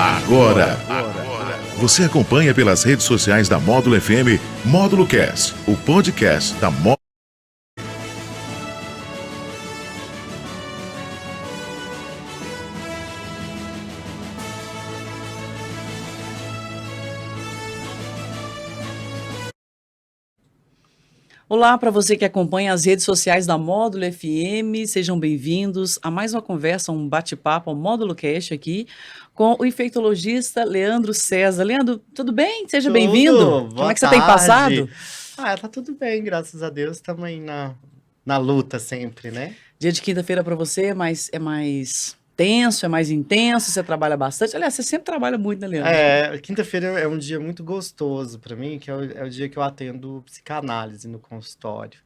Agora, você acompanha pelas redes sociais da Módulo FM, Módulo Cast, o podcast da Módulo. Olá para você que acompanha as redes sociais da Módulo FM, sejam bem-vindos a mais uma conversa, um bate-papo, um Módulo Cast aqui, com o infectologista Leandro César. Leandro, tudo bem? Seja bem-vindo. Como é que você tem passado? Tá tudo bem, graças a Deus, estamos aí na luta sempre, né? Dia de quinta-feira para você é mais tenso, é mais intenso, você trabalha bastante. Aliás, você sempre trabalha muito, né, Leandro? Quinta-feira é um dia muito gostoso para mim, que é o dia que eu atendo psicanálise no consultório.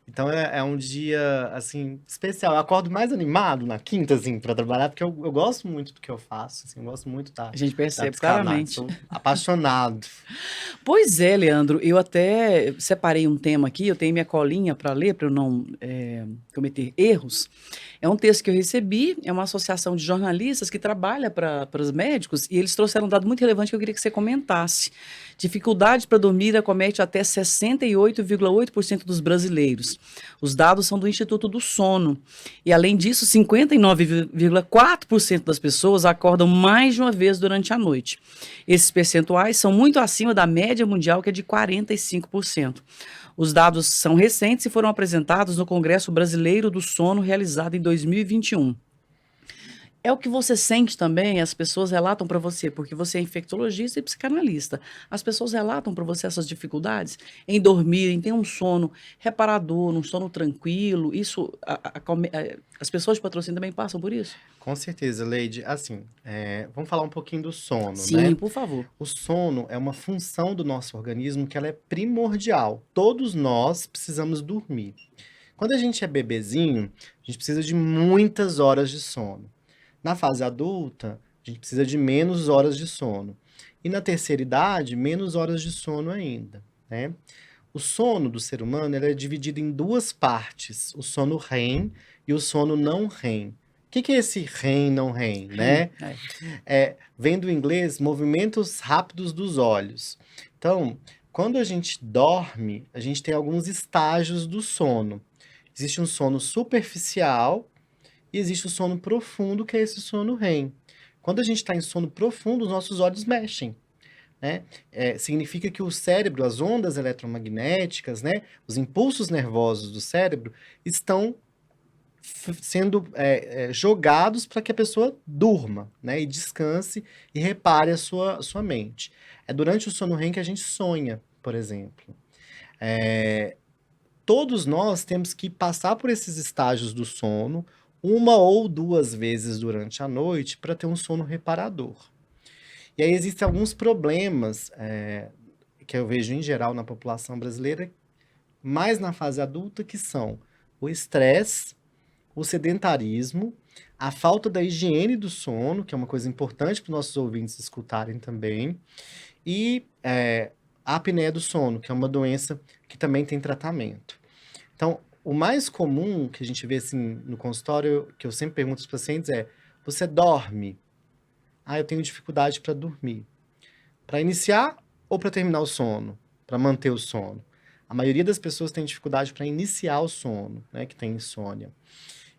Então é um dia, assim, especial. Eu acordo mais animado na quinta, assim, para trabalhar, porque eu gosto muito do que eu faço, assim, eu gosto muito A gente da percebe psicanálise, claramente. sou apaixonado. Pois é, Leandro, eu até separei um tema aqui, eu tenho minha colinha para ler, para eu não cometer erros. É um texto que eu recebi, é uma associação de jornalistas que trabalha para os médicos, e eles trouxeram um dado muito relevante que eu queria que você comentasse. Dificuldade para dormir acomete até 68,8% dos brasileiros. Os dados são do Instituto do Sono. E, além disso, 59,4% das pessoas acordam mais de uma vez durante a noite. Esses percentuais são muito acima da média mundial, que é de 45%. Os dados são recentes e foram apresentados no Congresso Brasileiro do Sono, realizado em 2021. É o que você sente também, as pessoas relatam para você, porque você é infectologista e psicanalista. As pessoas relatam para você essas dificuldades em dormir, em ter um sono reparador, um sono tranquilo. Isso, as pessoas de patrocínio também passam por isso? Com certeza, Leide. Assim, vamos falar um pouquinho do sono, Sim, né? por favor. O sono é uma função do nosso organismo que ela é primordial. Todos nós precisamos dormir. Quando a gente é bebezinho, a gente precisa de muitas horas de sono. Na fase adulta, a gente precisa de menos horas de sono. E na terceira idade, menos horas de sono ainda, né? O sono do ser humano ele é dividido em duas partes, o sono REM e o sono não REM. O que é esse REM não REM, né? Vem do inglês movimentos rápidos dos olhos. Então, quando a gente dorme, a gente tem alguns estágios do sono. Existe um sono superficial e existe o sono profundo, que é esse sono REM. Quando a gente está em sono profundo, os nossos olhos mexem, né? Significa que o cérebro, as ondas eletromagnéticas, né, os impulsos nervosos do cérebro estão sendo jogados para que a pessoa durma, né, e descanse e repare a sua mente. É durante o sono REM que a gente sonha, por exemplo. Todos nós temos que passar por esses estágios do sono uma ou duas vezes durante a noite para ter um sono reparador. E aí existem alguns problemas que eu vejo em geral na população brasileira, mais na fase adulta, que são o estresse, o sedentarismo, a falta da higiene do sono, que é uma coisa importante para os nossos ouvintes escutarem também, e a apneia do sono, que é uma doença que também tem tratamento. Então, o mais comum que a gente vê assim, no consultório, que eu sempre pergunto aos pacientes é: você dorme? Eu tenho dificuldade para dormir. Para iniciar ou para terminar o sono? Para manter o sono? A maioria das pessoas tem dificuldade para iniciar o sono, né, que tem insônia.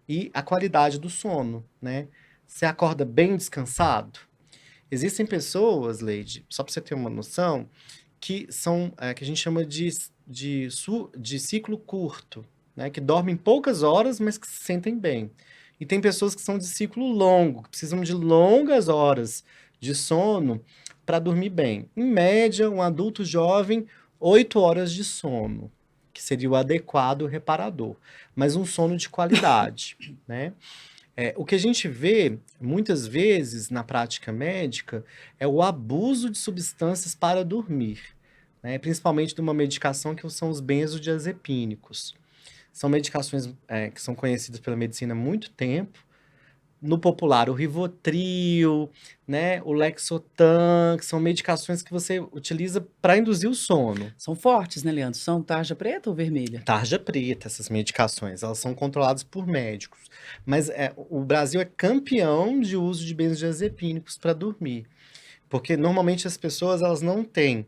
E a qualidade do sono, né? Você acorda bem descansado? Existem pessoas, Leide, só para você ter uma noção, que são que a gente chama de ciclo curto, né? Que dormem poucas horas, mas que se sentem bem. E tem pessoas que são de ciclo longo, que precisam de longas horas de sono para dormir bem. Em média, um adulto jovem, 8 horas de sono, que seria o adequado reparador, mas um sono de qualidade, né? O que a gente vê, muitas vezes, na prática médica, é o abuso de substâncias para dormir, né? Principalmente de uma medicação que são os benzodiazepínicos. São medicações que são conhecidas pela medicina há muito tempo. no popular, o Rivotril, né, o Lexotan, que são medicações que você utiliza para induzir o sono. São fortes, né, Leandro? São tarja preta ou vermelha? Tarja preta, essas medicações, elas são controladas por médicos. Mas o Brasil é campeão de uso de benzodiazepínicos para dormir. Porque normalmente as pessoas elas não têm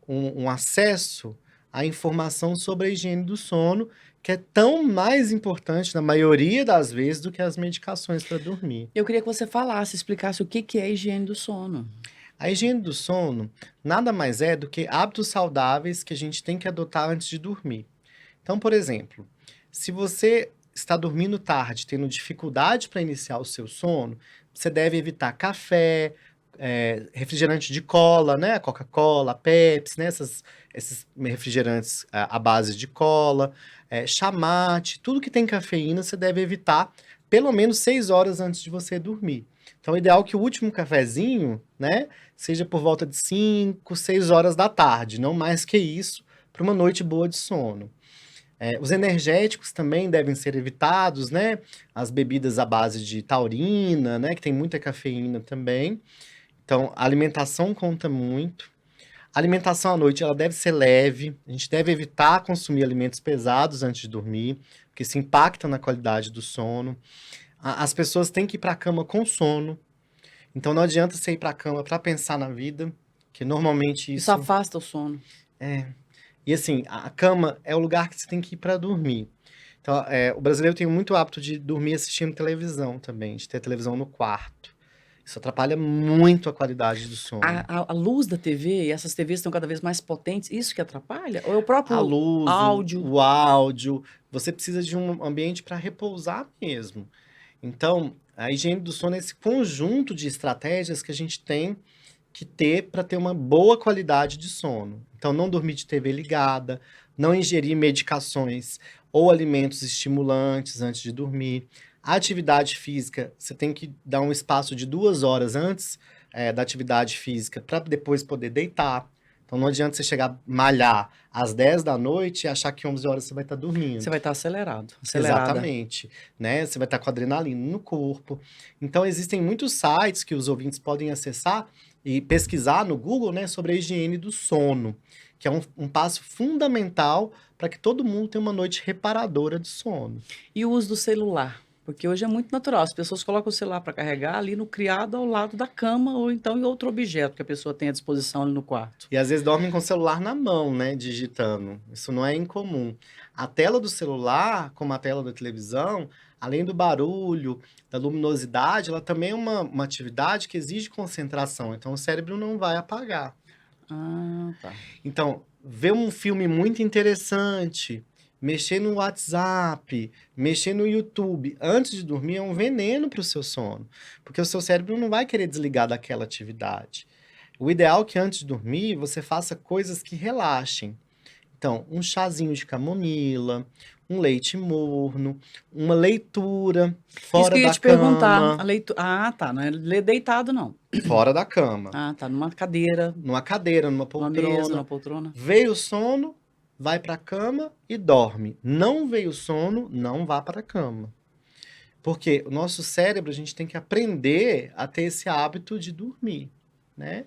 um acesso à informação sobre a higiene do sono, que é tão mais importante, na maioria das vezes, do que as medicações para dormir. Eu queria que você falasse, explicasse o que que é a higiene do sono. A higiene do sono nada mais é do que hábitos saudáveis que a gente tem que adotar antes de dormir. Então, por exemplo, se você está dormindo tarde, tendo dificuldade para iniciar o seu sono, você deve evitar café, refrigerante de cola, né? Coca-Cola, Pepsi, né? Esses refrigerantes à base de cola, chamate, tudo que tem cafeína você deve evitar pelo menos 6 horas antes de você dormir. Então, é ideal que o último cafezinho, né, seja por volta de 5, 6 horas da tarde, não mais que isso, para uma noite boa de sono. Os energéticos também devem ser evitados, né? As bebidas à base de taurina, né, que tem muita cafeína também. Então, a alimentação conta muito. A alimentação à noite, ela deve ser leve. A gente deve evitar consumir alimentos pesados antes de dormir, porque isso impacta na qualidade do sono. As pessoas têm que ir para a cama com sono. Então, não adianta você ir para a cama para pensar na vida, que normalmente Isso afasta o sono. E assim, a cama é o lugar que você tem que ir para dormir. Então, o brasileiro tem muito hábito de dormir assistindo televisão também, de ter televisão no quarto. Isso atrapalha muito a qualidade do sono. A luz da TV, e essas TVs estão cada vez mais potentes, isso que atrapalha? Ou é o próprio A luz, áudio? o áudio, você precisa de um ambiente para repousar mesmo. Então, a higiene do sono é esse conjunto de estratégias que a gente tem que ter para ter uma boa qualidade de sono. Então, não dormir de TV ligada, não ingerir medicações ou alimentos estimulantes antes de dormir. A atividade física, você tem que dar um espaço de 2 horas antes da atividade física para depois poder deitar. Então, não adianta você chegar malhar às 10 da noite e achar que 11 horas você vai estar dormindo. Você vai estar acelerada. Exatamente, né? Você vai estar com adrenalina no corpo. Então, existem muitos sites que os ouvintes podem acessar e pesquisar no Google, né, sobre a higiene do sono, que é um passo fundamental para que todo mundo tenha uma noite reparadora de sono. E o uso do celular? Porque hoje é muito natural. As pessoas colocam o celular para carregar ali no criado ao lado da cama ou então em outro objeto que a pessoa tem à disposição ali no quarto. E às vezes dormem com o celular na mão, né, digitando. Isso não é incomum. A tela do celular, como a tela da televisão, além do barulho, da luminosidade, ela também é uma atividade que exige concentração. Então, o cérebro não vai apagar. Ah, tá. Então, ver um filme muito interessante, mexer no WhatsApp, mexer no YouTube antes de dormir é um veneno para o seu sono, porque o seu cérebro não vai querer desligar daquela atividade. O ideal é que antes de dormir você faça coisas que relaxem. Então, um chazinho de camomila, um leite morno, uma leitura Isso fora que eu ia da te perguntar. cama. A leitura... Ah, tá. Não é ler deitado, não. Fora da cama. Ah, tá. Numa cadeira, Numa cadeira, numa numa mesa, poltrona. numa poltrona. Veio o sono, vai para a cama e dorme. Não veio o sono, não vá para a cama. Porque o nosso cérebro, a gente tem que aprender a ter esse hábito de dormir, né?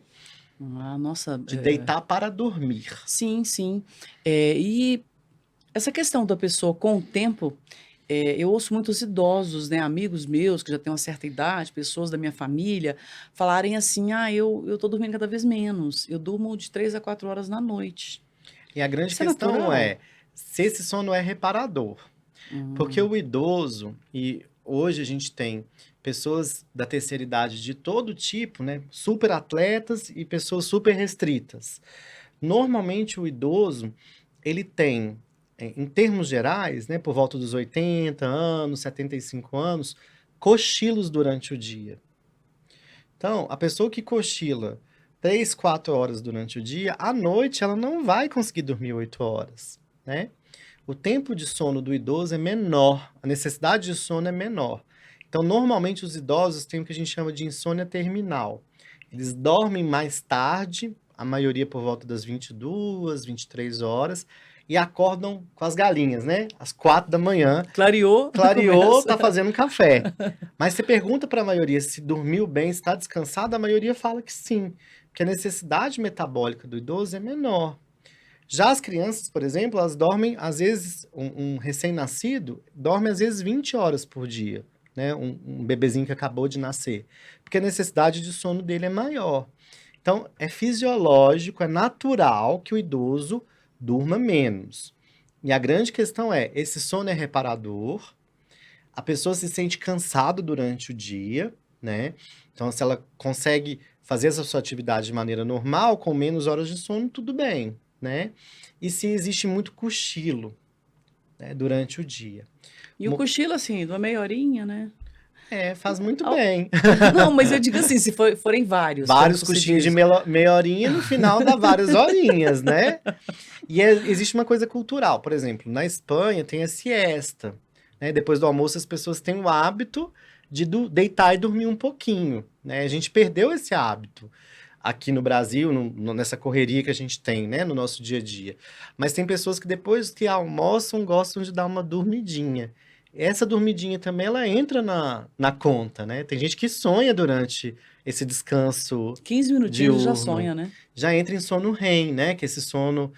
Ah, nossa. De deitar para dormir. Sim, sim. E essa questão da pessoa com o tempo, eu ouço muitos idosos, né, amigos meus que já têm uma certa idade, pessoas da minha família, falarem assim: ah, eu tô dormindo cada vez menos, eu durmo de 3 a 4 horas na noite. E a grande Isso é questão natural? é se esse sono é reparador. Porque o idoso, e hoje a gente tem pessoas da terceira idade de todo tipo, né? Super atletas e pessoas super restritas. Normalmente o idoso, ele tem, em termos gerais, né, por volta dos 80 anos, 75 anos, cochilos durante o dia. Então, a pessoa que cochila 3, 4 horas durante o dia, à noite ela não vai conseguir dormir 8 horas, né? O tempo de sono do idoso é menor, a necessidade de sono é menor. Então, normalmente os idosos têm o que a gente chama de insônia terminal. Eles dormem mais tarde, a maioria por volta das 22, 23 horas, e acordam com as galinhas, né? Às 4 da manhã. Clareou. Clareou, começa. tá fazendo café. Mas você pergunta para a maioria se dormiu bem, se está descansado, a maioria fala que sim. Porque a necessidade metabólica do idoso é menor. Já as crianças, por exemplo, elas dormem, às vezes, um recém-nascido dorme às vezes 20 horas por dia, né? Um bebezinho que acabou de nascer. Porque a necessidade de sono dele é maior. Então, é fisiológico, é natural que o idoso durma menos. E a grande questão é, esse sono é reparador, a pessoa se sente cansada durante o dia, né? Então, se ela consegue fazer essa sua atividade de maneira normal, com menos horas de sono, tudo bem, né? E se existe muito cochilo, né, durante o dia. E o cochilo, assim, de uma meia horinha, né? Faz muito Ao- bem. Não, mas eu digo assim, se forem vários, Vários como você cochilinhos de diz. meia horinha, no final dá várias horinhas, né? E existe uma coisa cultural. Por exemplo, na Espanha tem a siesta, né? Depois do almoço as pessoas têm o hábito de deitar e dormir um pouquinho, né? A gente perdeu esse hábito aqui no Brasil, nessa correria que a gente tem, né? No nosso dia a dia. Mas tem pessoas que depois que almoçam gostam de dar uma dormidinha. Essa dormidinha também, ela entra na conta, né? Tem gente que sonha durante esse descanso 15 minutinhos já diurno. sonha, né? Já entra em sono REM, né? Que é esse sono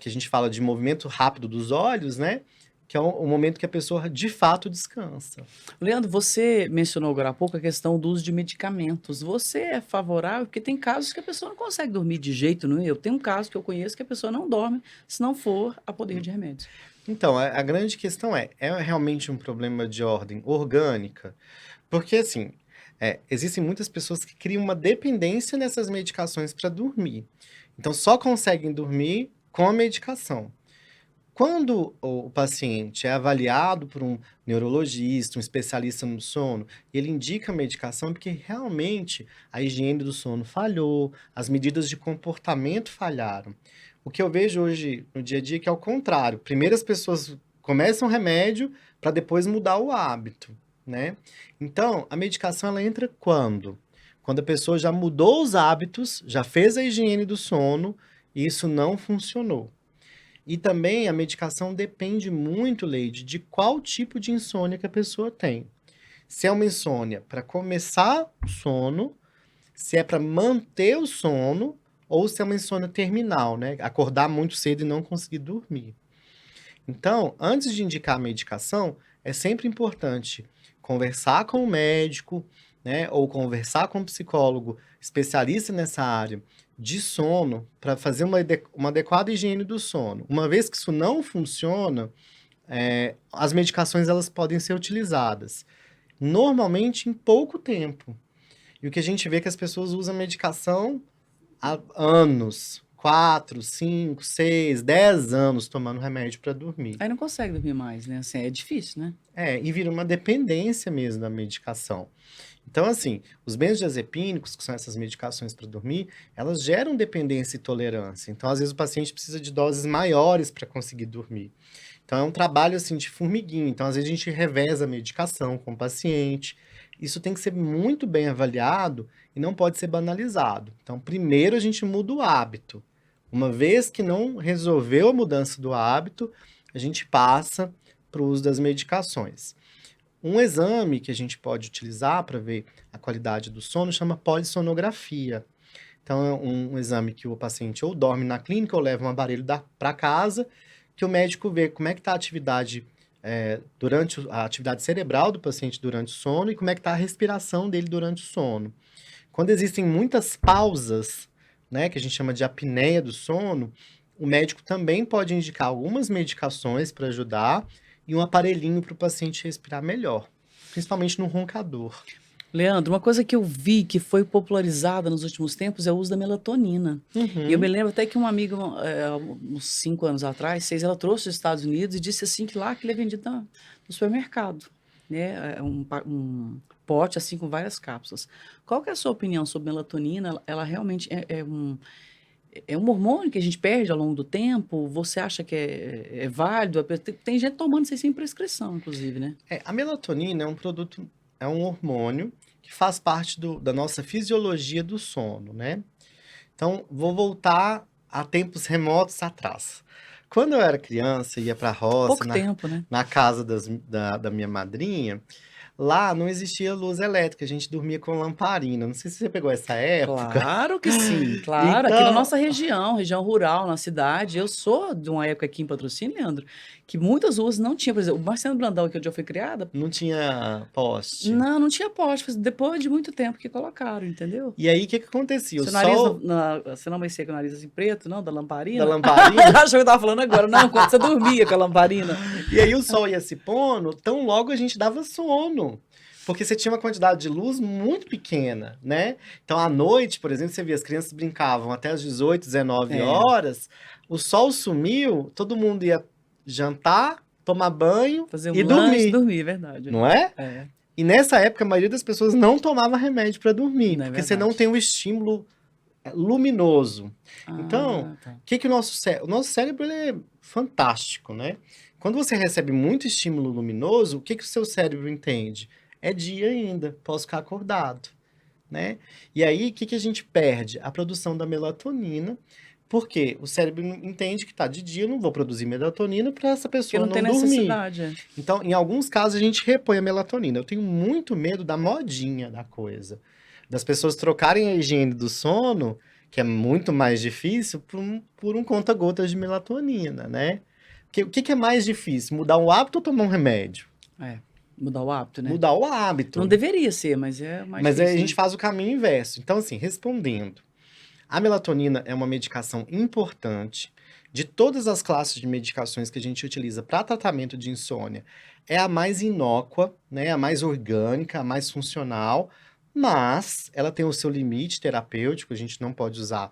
que a gente fala de movimento rápido dos olhos, né? Que é o momento que a pessoa de fato descansa. Leandro, você mencionou agora há pouco a questão do uso de medicamentos. Você é favorável? Porque tem casos que a pessoa não consegue dormir de jeito nenhum. Eu tenho um caso que eu conheço que a pessoa não dorme se não for a poder de remédios. Então, a grande questão é realmente um problema de ordem orgânica? Porque, assim, existem muitas pessoas que criam uma dependência nessas medicações para dormir. Então, só conseguem dormir com a medicação. Quando o paciente é avaliado por um neurologista, um especialista no sono, ele indica a medicação porque realmente a higiene do sono falhou, as medidas de comportamento falharam. O que eu vejo hoje no dia a dia é que é o contrário. Primeiro as pessoas começam o remédio para depois mudar o hábito, né? Então, a medicação ela entra quando? Quando a pessoa já mudou os hábitos, já fez a higiene do sono e isso não funcionou. E também a medicação depende muito, Leide, de qual tipo de insônia que a pessoa tem. Se é uma insônia para começar o sono, se é para manter o sono, ou se é uma insônia terminal, né? Acordar muito cedo e não conseguir dormir. Então, antes de indicar a medicação, é sempre importante conversar com o médico, né? Ou conversar com um psicólogo especialista nessa área de sono para fazer uma adequada higiene do sono. Uma vez que isso não funciona, as medicações elas podem ser utilizadas normalmente em pouco tempo. E o que a gente vê é que as pessoas usam medicação há anos, 4, 5, 6, 10 anos tomando remédio para dormir. Aí não consegue dormir mais, né? Assim, é difícil, né? E vira uma dependência mesmo da medicação. Então, assim, os benzodiazepínicos, que são essas medicações para dormir, elas geram dependência e tolerância. Então, às vezes, o paciente precisa de doses maiores para conseguir dormir. Então, é um trabalho, assim, de formiguinha. Então, às vezes, a gente reveza a medicação com o paciente. Isso tem que ser muito bem avaliado e não pode ser banalizado. Então, primeiro, a gente muda o hábito. Uma vez que não resolveu a mudança do hábito, a gente passa para o uso das medicações. Um exame que a gente pode utilizar para ver a qualidade do sono chama polissonografia. Então, é um exame que o paciente ou dorme na clínica ou leva um aparelho para casa, que o médico vê como é que está a atividade durante a atividade cerebral do paciente durante o sono e como é que está a respiração dele durante o sono. Quando existem muitas pausas, né, que a gente chama de apneia do sono, o médico também pode indicar algumas medicações para ajudar e um aparelhinho para o paciente respirar melhor, principalmente no roncador. Leandro, uma coisa que eu vi que foi popularizada nos últimos tempos é o uso da melatonina. E eu me lembro até que uma amiga, uns 5 anos atrás, 6, ela trouxe dos Estados Unidos e disse assim que lá que ele é vendido no supermercado, né? Um pote assim com várias cápsulas. Qual que é a sua opinião sobre melatonina? Ela realmente é um hormônio que a gente perde ao longo do tempo? Você acha que é válido? Tem gente tomando isso aí sem prescrição, inclusive, né? A melatonina é um produto, é um hormônio que faz parte da nossa fisiologia do sono, né? Então, vou voltar a tempos remotos atrás. Quando eu era criança, ia pra roça, Pouco tempo, né? na casa da minha madrinha, lá não existia luz elétrica, a gente dormia com lamparina. Não sei se você pegou essa época. Claro que sim, claro. Aqui na Então, nossa região rural, na cidade. Eu sou de uma época aqui em Patrocínio, Leandro, que muitas ruas não tinha, por exemplo, o Marcelo Brandão, que onde eu fui criada, não tinha poste. não tinha poste. Depois de muito tempo que colocaram, entendeu? E aí, o que acontecia? O Seu nariz, sol você não amanhecia com o nariz assim preto, não? Da lamparina? da lamparina. Achou que eu tava falando agora. Não, quando você dormia com a lamparina. E aí o sol ia se pondo, tão logo a gente dava sono. Porque você tinha uma quantidade de luz muito pequena, né? Então, à noite, por exemplo, você via as crianças brincavam até as 18, 19 É. horas, o sol sumiu, todo mundo ia jantar, tomar banho Fazer um e lanche, dormir, é verdade. não é? É, E nessa época, a maioria das pessoas não tomava remédio para dormir, não é porque você não verdade. tem o estímulo luminoso. Então, Ah, tá. O que o nosso cérebro ele é fantástico, né? Quando você recebe muito estímulo luminoso, o que o seu cérebro entende? É dia ainda, posso ficar acordado, né? E aí, o que a gente perde? A produção da melatonina, porque o cérebro entende que tá de dia, eu não vou produzir melatonina para essa Porque pessoa não não tem dormir. necessidade. É. Então, em alguns casos, a gente repõe a melatonina. Eu tenho muito medo da modinha da coisa. Das pessoas trocarem a higiene do sono, que é muito mais difícil, por um conta-gotas de melatonina, né? Porque o que é mais difícil? Mudar um hábito ou tomar um remédio? É, mudar o hábito, né? Mudar o hábito. Não deveria ser, mas é mais Mas aí difícil, a gente né? faz o caminho inverso. Então, assim, respondendo. A melatonina é uma medicação importante. De todas as classes de medicações que a gente utiliza para tratamento de insônia, é a mais inócua, né? A mais orgânica, a mais funcional, mas ela tem o seu limite terapêutico, a gente não pode usar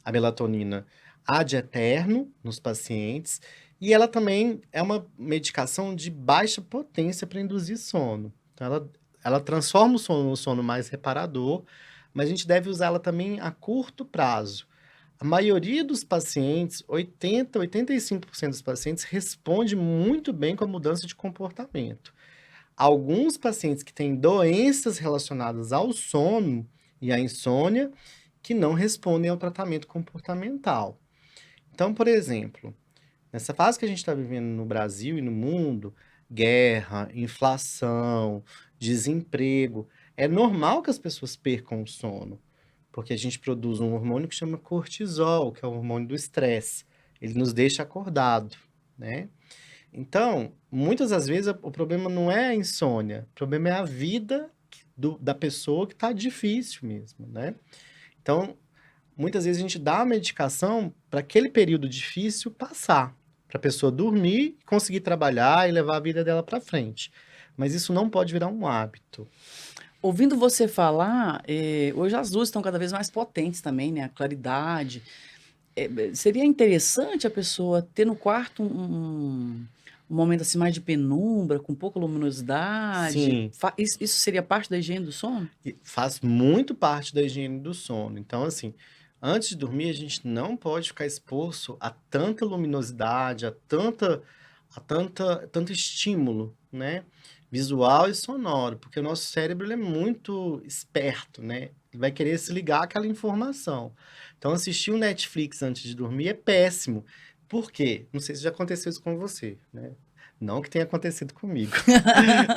a melatonina ad eterno nos pacientes, e ela também é uma medicação de baixa potência para induzir sono. Então, ela transforma o sono num sono mais reparador, mas a gente deve usá-la também a curto prazo. A maioria dos pacientes, 85% dos pacientes, responde muito bem com a mudança de comportamento. Alguns pacientes que têm doenças relacionadas ao sono e à insônia, que não respondem ao tratamento comportamental. Então, por exemplo, nessa fase que a gente está vivendo no Brasil e no mundo, guerra, inflação, desemprego, é normal que as pessoas percam o sono, porque a gente produz um hormônio que chama cortisol, que é o hormônio do estresse. Ele nos deixa acordado, né? Então, muitas das vezes, o problema não é a insônia, o problema é a vida da pessoa que está difícil mesmo, né? Então, muitas vezes a gente dá a medicação para aquele período difícil passar, para a pessoa dormir, conseguir trabalhar e levar a vida dela para frente. Mas isso não pode virar um hábito. Ouvindo você falar, hoje as luzes estão cada vez mais potentes também, né? A claridade. Seria interessante a pessoa ter no quarto um momento assim mais de penumbra, com pouca luminosidade. Sim. Isso seria parte da higiene do sono? E faz muito parte da higiene do sono. Então, assim, antes de dormir, a gente não pode ficar exposto a tanta luminosidade, a tanto estímulo, né? Visual e sonoro, porque o nosso cérebro ele é muito esperto, né? Ele vai querer se ligar àquela informação. Então, assistir o Netflix antes de dormir é péssimo. Por quê? Não sei se já aconteceu isso com você, né? Não que tenha acontecido comigo.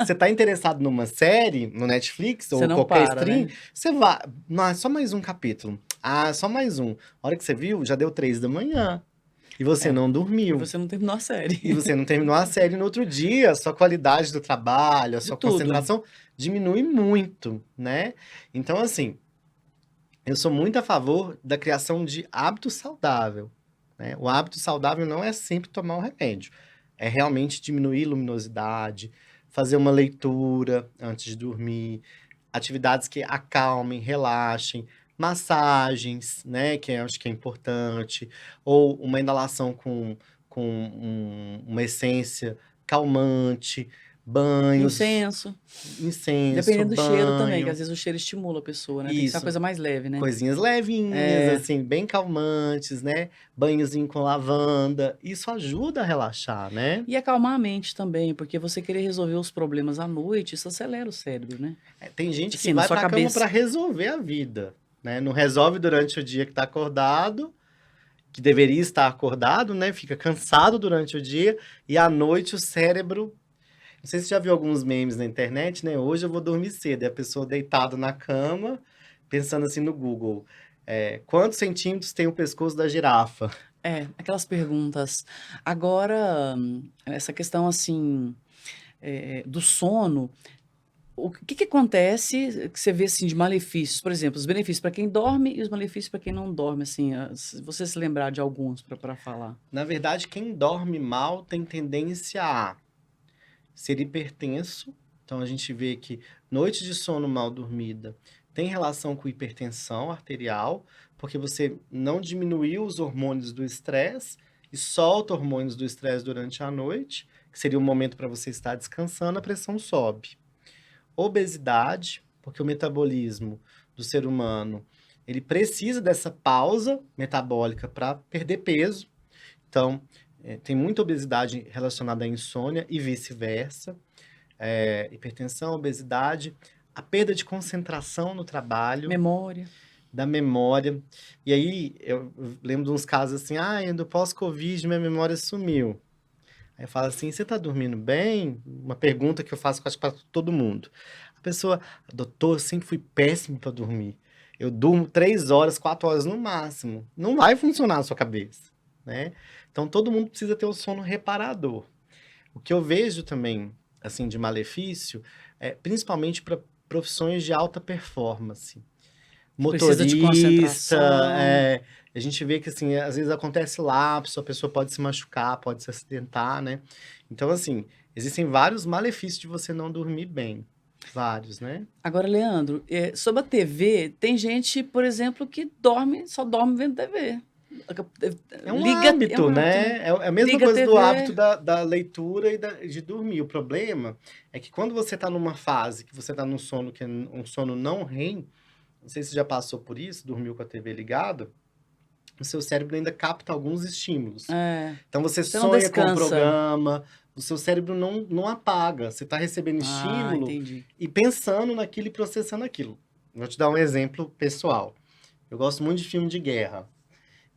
Você está interessado numa série no Netflix ou Você não qualquer para, stream, né? você vai... Não, só mais um capítulo. Ah, só mais um. A hora que você viu, já deu 3 da manhã. E você não E dormiu. você não terminou a série. E você não terminou a série no outro dia, a sua qualidade do trabalho, a De sua tudo. concentração diminui muito, né? Então, assim, eu sou muito a favor da criação de hábito saudável, né? O hábito saudável não é sempre tomar um remédio. É realmente diminuir luminosidade, fazer uma leitura antes de dormir, atividades que acalmem, relaxem, massagens, né, que eu acho que é importante, ou uma inalação com uma essência calmante, banhos, Incenso. incenso, Dependendo do cheiro também, que banho, às vezes o cheiro estimula a pessoa, né? Tem que ser uma isso, coisa mais leve, né? coisinhas levinhas, É. assim, bem calmantes, né, banhozinho com lavanda, isso ajuda a relaxar, né? E acalmar a mente também, porque você querer resolver os problemas à noite, isso acelera o cérebro, né? Tem gente que Assim, na vai sua pra cama cabeça. pra resolver a vida, né? Não resolve durante o dia que tá acordado, que deveria estar acordado, né? Fica cansado durante o dia e à noite o cérebro... Não sei se você já viu alguns memes na internet, né? Hoje eu vou dormir cedo. E a pessoa deitada na cama, pensando assim no Google. Quantos centímetros tem o pescoço da girafa? Aquelas perguntas. Agora, essa questão assim do sono, o que acontece que você vê assim de malefícios? Por exemplo, os benefícios para quem dorme e os malefícios para quem não dorme, assim, se você se lembrar de alguns para falar. Na verdade, quem dorme mal tem tendência a ser hipertenso. Então, a gente vê que noite de sono mal dormida tem relação com hipertensão arterial, porque você não diminuiu os hormônios do estresse e solta hormônios do estresse durante a noite, que seria o momento para você estar descansando, a pressão sobe. Obesidade, porque o metabolismo do ser humano, ele precisa dessa pausa metabólica para perder peso. Então, tem muita obesidade relacionada à insônia e vice-versa. Hipertensão, obesidade, a perda de concentração no trabalho. Memória. Da memória. E aí, eu lembro de uns casos assim, no pós-Covid, minha memória sumiu. Aí eu falo assim, você tá dormindo bem? Uma pergunta que eu faço quase para todo mundo. A pessoa, doutor, eu sempre fui péssimo para dormir. Eu durmo 3 horas, 4 horas no máximo. Não vai funcionar na sua cabeça, né? Então, todo mundo precisa ter o sono reparador. O que eu vejo também, assim, de malefício, principalmente para profissões de alta performance. Precisa de concentração. A gente vê que, assim, às vezes acontece lapso, a pessoa pode se machucar, pode se acidentar, né? Então, assim, existem vários malefícios de você não dormir bem. Vários, né? Agora, Leandro, sobre a TV, tem gente, por exemplo, que só dorme vendo TV. É um hábito, né? É a mesma coisa do hábito da leitura e de dormir. O problema é que quando você está numa fase que você está num sono que é um sono não REM, não sei se você já passou por isso, dormiu com a TV ligada, o seu cérebro ainda capta alguns estímulos. Então você sonha com o programa, o seu cérebro não apaga. Você está recebendo estímulo e pensando naquilo e processando aquilo. Vou te dar um exemplo pessoal. Eu gosto muito de filme de guerra.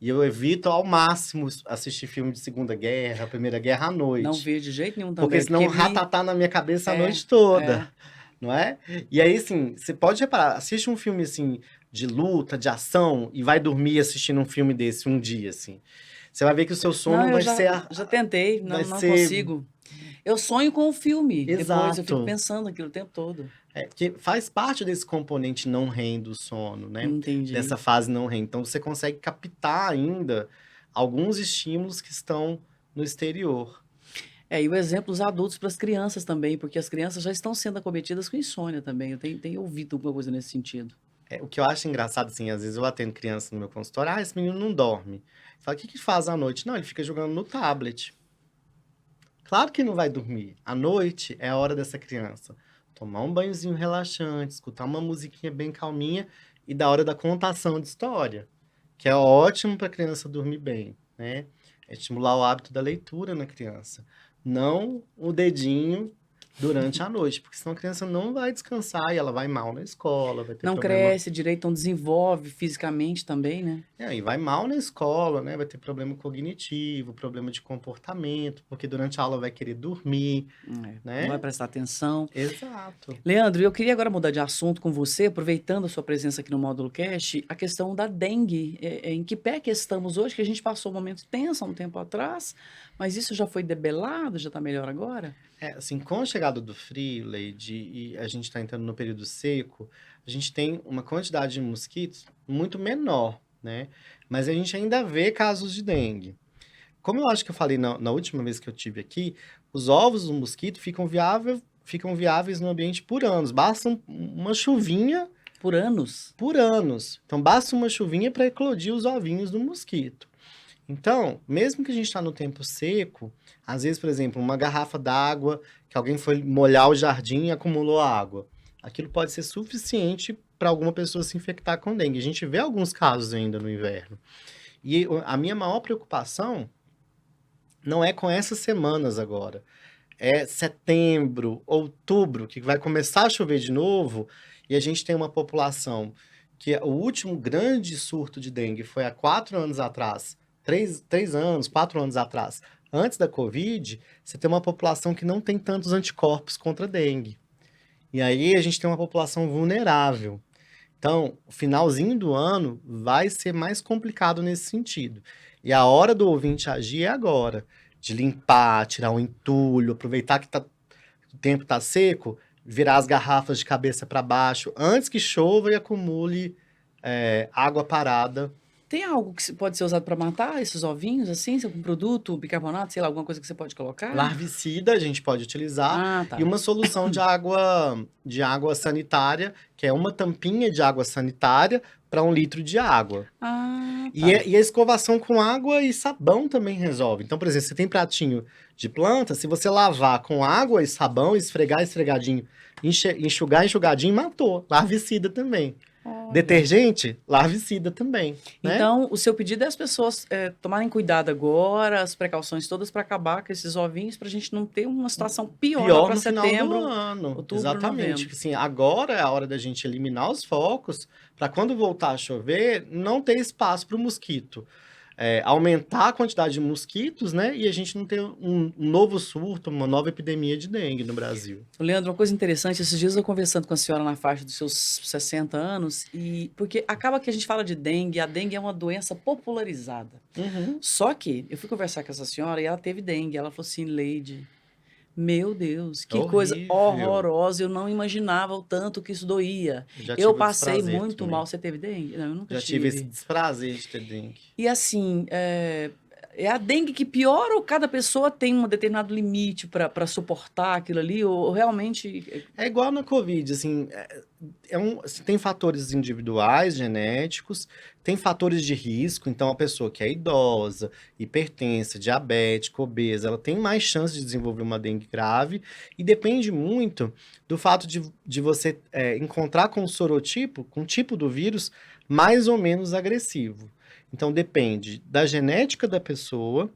E eu evito ao máximo assistir filme de Segunda Guerra, Primeira Guerra à noite. Não vejo de jeito nenhum também. Porque senão ratatá na minha cabeça a noite toda. Não é? E aí, assim, você pode reparar, assiste um filme, assim, de luta, de ação, e vai dormir assistindo um filme desse um dia, assim. Você vai ver que o seu sono vai ser... Já tentei, não consigo. Eu sonho com o filme. Exato. Depois eu fico pensando aquilo o tempo todo. Porque faz parte desse componente não REM do sono, né? Entendi. Dessa fase não REM. Então, você consegue captar ainda alguns estímulos que estão no exterior. E o exemplo dos adultos para as crianças também, porque as crianças já estão sendo acometidas com insônia também. Eu tenho ouvido alguma coisa nesse sentido. O que eu acho engraçado, assim, às vezes eu atendo criança no meu consultório, esse menino não dorme. Fala, o que faz à noite? Não, ele fica jogando no tablet. Claro que não vai dormir. À noite é a hora dessa criança tomar um banhozinho relaxante, escutar uma musiquinha bem calminha e da hora da contação de história, que é ótimo para a criança dormir bem, né? É estimular o hábito da leitura na criança. Não o dedinho durante a noite, porque senão a criança não vai descansar e ela vai mal na escola, vai ter não problema... cresce direito, não desenvolve fisicamente também, né? E vai mal na escola, né? Vai ter problema cognitivo, problema de comportamento, porque durante a aula vai querer dormir, né? Não vai prestar atenção. Exato. Leandro, eu queria agora mudar de assunto com você, aproveitando a sua presença aqui no Módulo Cast, a questão da dengue. Em que pé que estamos hoje? Que a gente passou um momento tenso há um tempo atrás, mas isso já foi debelado, já está melhor agora? Assim, com a chegada do frio, Leide, e a gente está entrando no período seco, a gente tem uma quantidade de mosquitos muito menor, né? Mas a gente ainda vê casos de dengue. Como eu acho que eu falei na última vez que eu tive aqui, os ovos do mosquito ficam viáveis no ambiente por anos. Basta uma chuvinha... Por anos? Por anos. Então, basta uma chuvinha para eclodir os ovinhos do mosquito. Então, mesmo que a gente está no tempo seco, às vezes, por exemplo, uma garrafa d'água, que alguém foi molhar o jardim e acumulou água. Aquilo pode ser suficiente para alguma pessoa se infectar com dengue. A gente vê alguns casos ainda no inverno. E a minha maior preocupação não é com essas semanas agora. É setembro, outubro, que vai começar a chover de novo, e a gente tem uma população que o último grande surto de dengue foi há 4 anos atrás, 3 anos, 4 anos atrás, antes da Covid, você tem uma população que não tem tantos anticorpos contra a dengue. E aí a gente tem uma população vulnerável. Então, o finalzinho do ano vai ser mais complicado nesse sentido. E a hora do ouvinte agir é agora. De limpar, tirar o entulho, aproveitar que o tempo está seco, virar as garrafas de cabeça para baixo, antes que chova e acumule água parada. Tem algo que pode ser usado para matar esses ovinhos, assim? Algum produto, bicarbonato, sei lá, alguma coisa que você pode colocar? Larvicida a gente pode utilizar. Ah, tá. E uma solução de água sanitária, que é uma tampinha de água sanitária para 1 litro de água. Ah, tá. E a escovação com água e sabão também resolve. Então, por exemplo, você tem pratinho de planta, se você lavar com água e sabão, esfregar esfregadinho, enxugar enxugadinho, matou. Larvicida também. Olha. Detergente, larvicida também. Né? Então, o seu pedido é as pessoas tomarem cuidado agora, as precauções todas para acabar com esses ovinhos, para a gente não ter uma situação pior para no setembro, final do ano. outubro, Exatamente. novembro. Assim, agora é a hora da gente eliminar os focos, para quando voltar a chover, não ter espaço para o mosquito. Aumentar a quantidade de mosquitos, né? E a gente não ter um novo surto, uma nova epidemia de dengue no Brasil. Leandro, uma coisa interessante, esses dias eu conversando com a senhora na faixa dos seus 60 anos, porque acaba que a gente fala de dengue, a dengue é uma doença popularizada. Só que eu fui conversar com essa senhora e ela teve dengue, ela falou assim, Leide, meu Deus, que coisa Horrível. horrorosa, eu não imaginava o tanto que isso doía. Já Eu tive o passei desprazer muito também. mal. Você teve dengue? Não, eu nunca Já tive esse desprazer de ter dengue. E assim, é a dengue que piora ou cada pessoa tem um determinado limite para suportar aquilo ali? Ou realmente... É igual na Covid, assim, assim, tem fatores individuais, genéticos, tem fatores de risco, então a pessoa que é idosa, hipertensa, diabética, obesa, ela tem mais chance de desenvolver uma dengue grave e depende muito do fato de você encontrar com um sorotipo, com um tipo do vírus mais ou menos agressivo. Então, depende da genética da pessoa,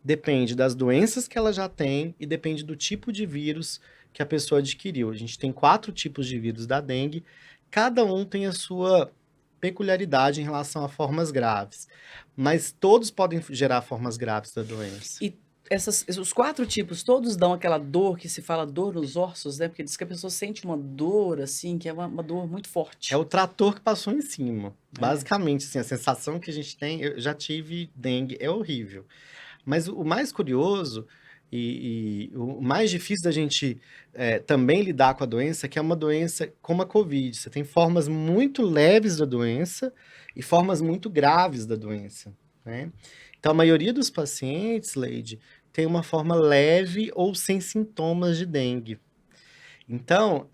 depende das doenças que ela já tem e depende do tipo de vírus que a pessoa adquiriu. A gente tem 4 tipos de vírus da dengue, cada um tem a sua peculiaridade em relação a formas graves, mas todos podem gerar formas graves da doença. E os 4 tipos, todos dão aquela dor que se fala dor nos ossos, né? Porque diz que a pessoa sente uma dor, assim, que é uma dor muito forte. É o trator que passou em cima. Basicamente, assim, a sensação que a gente tem, eu já tive dengue, é horrível. Mas o mais curioso e o mais difícil da gente também lidar com a doença, que é uma doença como a Covid. Você tem formas muito leves da doença e formas muito graves da doença, né? Então, a maioria dos pacientes, Leide, tem uma forma leve ou sem sintomas de dengue. Então,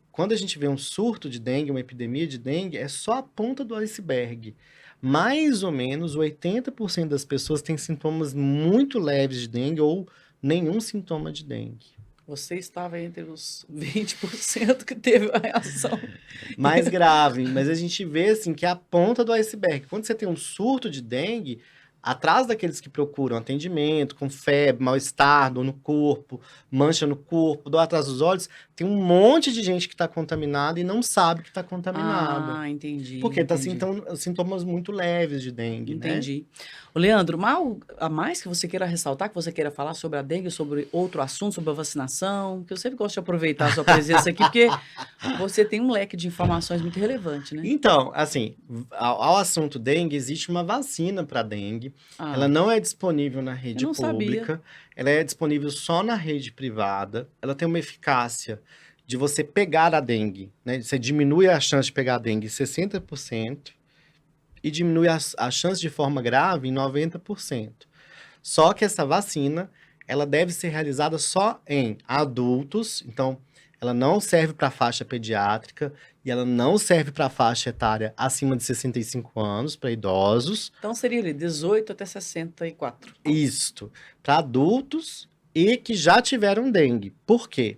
quando a gente vê um surto de dengue, uma epidemia de dengue, é só a ponta do iceberg. Mais ou menos 80% das pessoas têm sintomas muito leves de dengue ou nenhum sintoma de dengue. Você estava entre os 20% que teve a reação. Mais grave, mas a gente vê assim que é a ponta do iceberg. Quando você tem um surto de dengue, atrás daqueles que procuram atendimento, com febre, mal-estar, dor no corpo, mancha no corpo, dor atrás dos olhos, tem um monte de gente que está contaminada e não sabe que está contaminada. Ah, entendi. Porque tá sintomas muito leves de dengue, Entendi. Ô, Leandro, a mais que você queira ressaltar, que você queira falar sobre a dengue, sobre outro assunto, sobre a vacinação, que eu sempre gosto de aproveitar a sua presença aqui, porque você tem um leque de informações muito relevante, né? Então, assim, ao assunto dengue, existe uma vacina para dengue. Ela não é disponível na rede pública. Ela é disponível só na rede privada. Ela tem uma eficácia de você pegar a dengue, né? Você diminui a chance de pegar a dengue em 60% e diminui a chance de forma grave em 90%. Só que essa vacina, ela deve ser realizada só em adultos, então ela não serve para a faixa pediátrica e ela não serve para a faixa etária acima de 65 anos, para idosos. Então seria ali 18 até 64. Isto, para adultos e que já tiveram dengue. Por quê?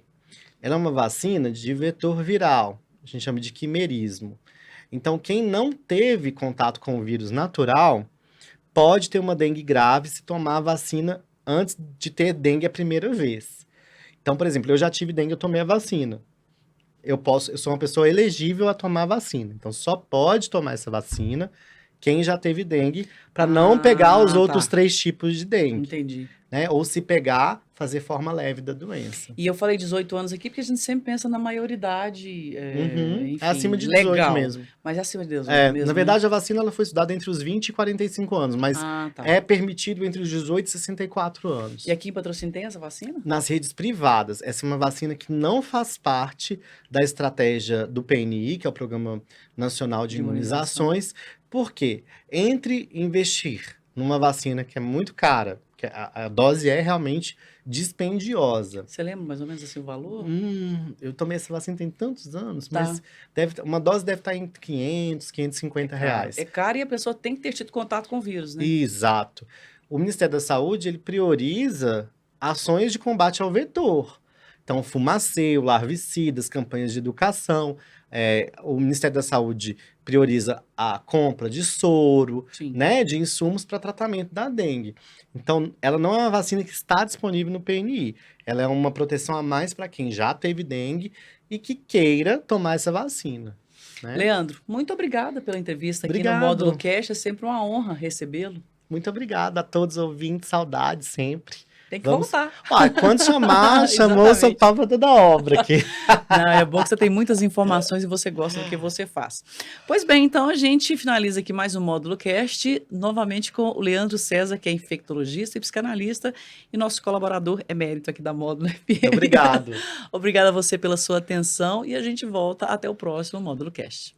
Ela é uma vacina de vetor viral, a gente chama de quimerismo. Então, quem não teve contato com o vírus natural pode ter uma dengue grave se tomar a vacina antes de ter dengue a primeira vez. Então, por exemplo, eu já tive dengue, eu tomei a vacina. Eu sou uma pessoa elegível a tomar a vacina. Então, só pode tomar essa vacina quem já teve dengue, para não pegar os outros tá. 3 tipos de dengue, Entendi. né? Ou se pegar, fazer forma leve da doença. E eu falei 18 anos aqui porque a gente sempre pensa na maioridade, enfim, É acima de 18 legal. mesmo. Mas é acima de 18 É, mesmo, na né? verdade, a vacina ela foi estudada entre os 20 e 45 anos, mas Tá. é permitido entre os 18 e 64 anos. E aqui em Patrocínio tem essa vacina? Nas redes privadas, essa é uma vacina que não faz parte da estratégia do PNI, que é o Programa Nacional de De imunização. Imunizações, porque entre investir numa vacina que é muito cara, que a dose é realmente dispendiosa. Você lembra mais ou menos assim o valor? Eu tomei essa vacina tem tantos anos, Tá. mas uma dose deve estar entre 500, 550 reais. É caro e a pessoa tem que ter tido contato com o vírus, né? Exato. O Ministério da Saúde, ele prioriza ações de combate ao vetor. Então, fumaceio, larvicidas, campanhas de educação. O Ministério da Saúde prioriza a compra de soro, Sim. né, de insumos para tratamento da dengue. Então, ela não é uma vacina que está disponível no PNI. Ela é uma proteção a mais para quem já teve dengue e que queira tomar essa vacina, né? Leandro, muito obrigada pela entrevista aqui Obrigado. no Módulo Cast. É sempre uma honra recebê-lo. Muito obrigado a todos os ouvintes, saudades sempre. Tem que Vamos- voltar. Quando chamar, chamou, sou Exatamente. pau pra toda obra aqui. Não, é bom que você tem muitas informações e você gosta do que você faz. Pois bem, então a gente finaliza aqui mais um Módulo Cast, novamente com o Leandro César, que é infectologista e psicanalista, e nosso colaborador emérito aqui da Módulo FM. Obrigado. Obrigada a você pela sua atenção e a gente volta até o próximo Módulo Cast.